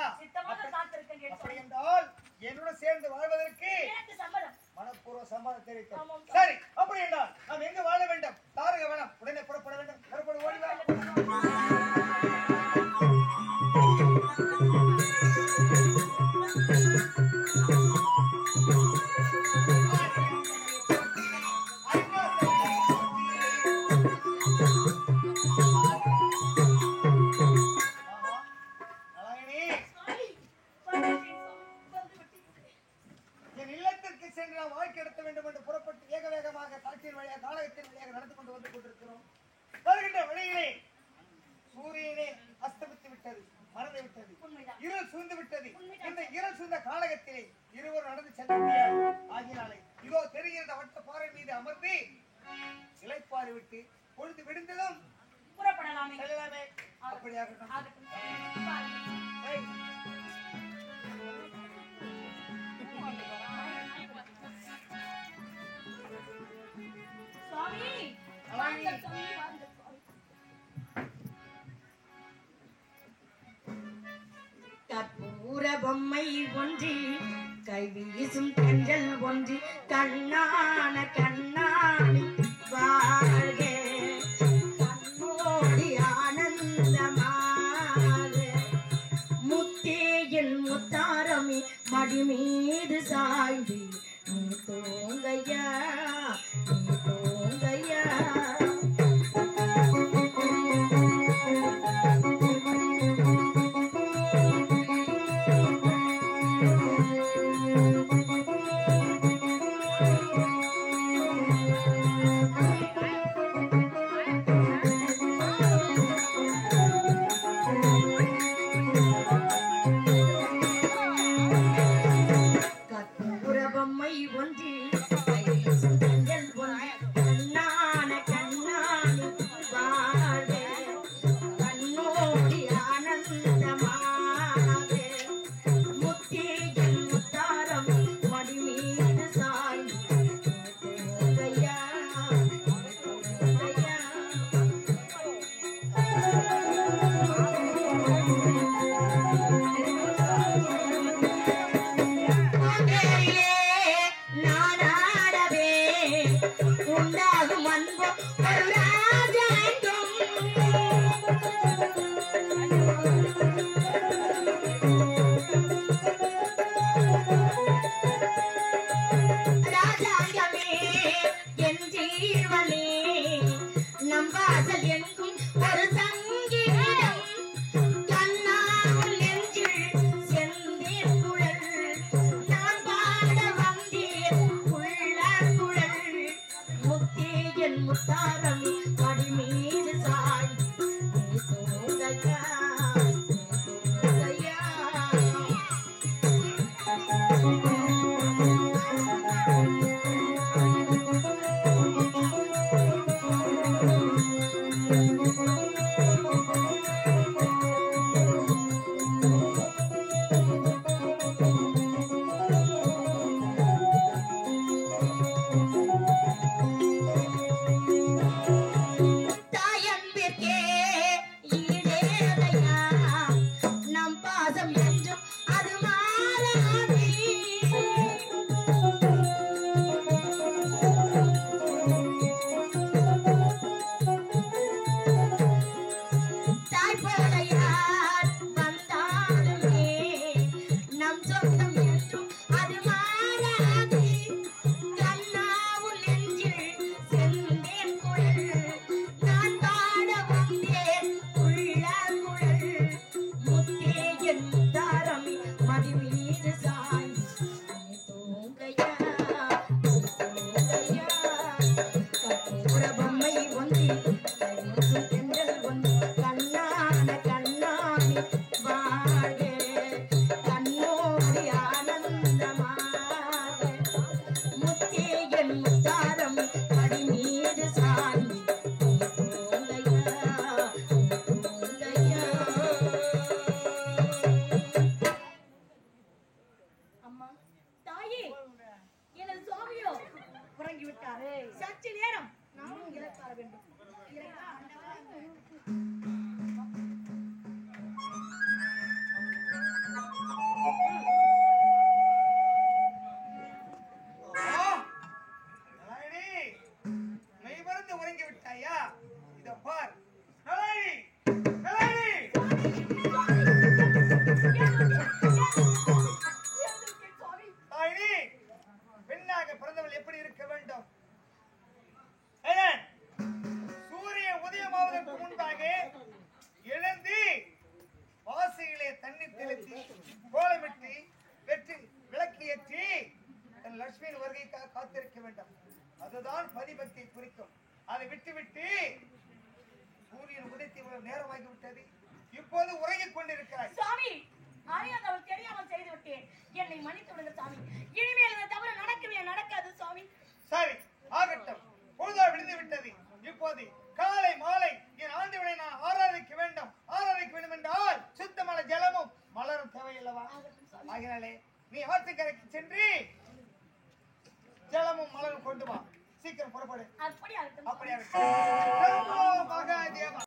அப்படி என்றால் என்னுடன் சேர்ந்து வாழ்வதற்கு மனப்பூர்வ சம்மதம் தெரிவித்தோம். சரி, அப்படி என்றால் நாம் எங்கு வாழ வேண்டும்? தாரக வனம். உடனே புறப்பட வேண்டும். புறப்பட கற்பூர பொம்மை ஒன்றி கைவீசும் தென்றல் ஒன்றி கண்ணான கண்ணாடி வாழ்க கண்ணோடி ஆனந்தமாக முத்தேயில் முத்தாரமே மடி மீது சாய்ந்து நீ தூங்கையா நீ தூங்கையா லட்சுமியின் வருகைக்காக காத்திருக்க வேண்டும். அதுதான் பதிபக்தியை குறிக்கும். அதை விட்டுவிட்டு சூரியன் உதயத்தை நேரமாகி விட்டது. இப்போது உறங்கிக் கொண்டிருக்கிறாய். சாமி, அறியாதவள் தெரியாமல் செய்து விட்டேன். என்னை மன்னித்து விடுங்க சாமி. இனிமேல் இந்த தவறு நடக்காது சாமி. சரி, ஆகட்டும். பொழுதா விழுந்து விட்டது. இப்போது காலை மாலை என் ஆண்டவனை நான் ஆராதிக்க வேண்டும். ஆராதிக்க வேண்டும் என்றால் சுத்தமான ஜலமும் மலரும் தேவையில்லவா? ஆகினாலே நீ ஆற்றுக்கரைக்கு சென்று ஜலமும் மலரும் கொண்டு வா. சீக்கிரம் புறப்படு. அப்படியே அப்படியே